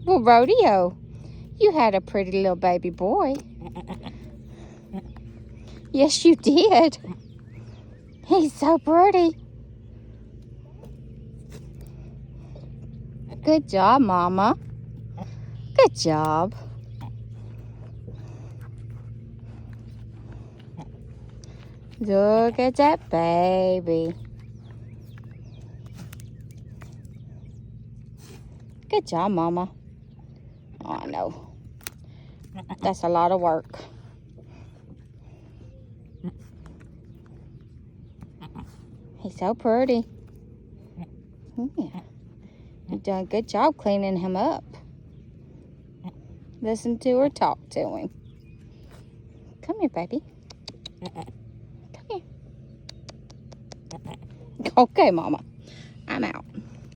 Well, Rodeo, you had a pretty little baby boy. Yes, you did. He's so pretty. Good job, Mama. Good job. Look at that baby. Good job, Mama. Oh, I know. That's a lot of work. He's so pretty. Yeah. You've done a good job cleaning him up. Listen to her talk to him. Come here, baby. Come here. Okay, Mama. I'm out.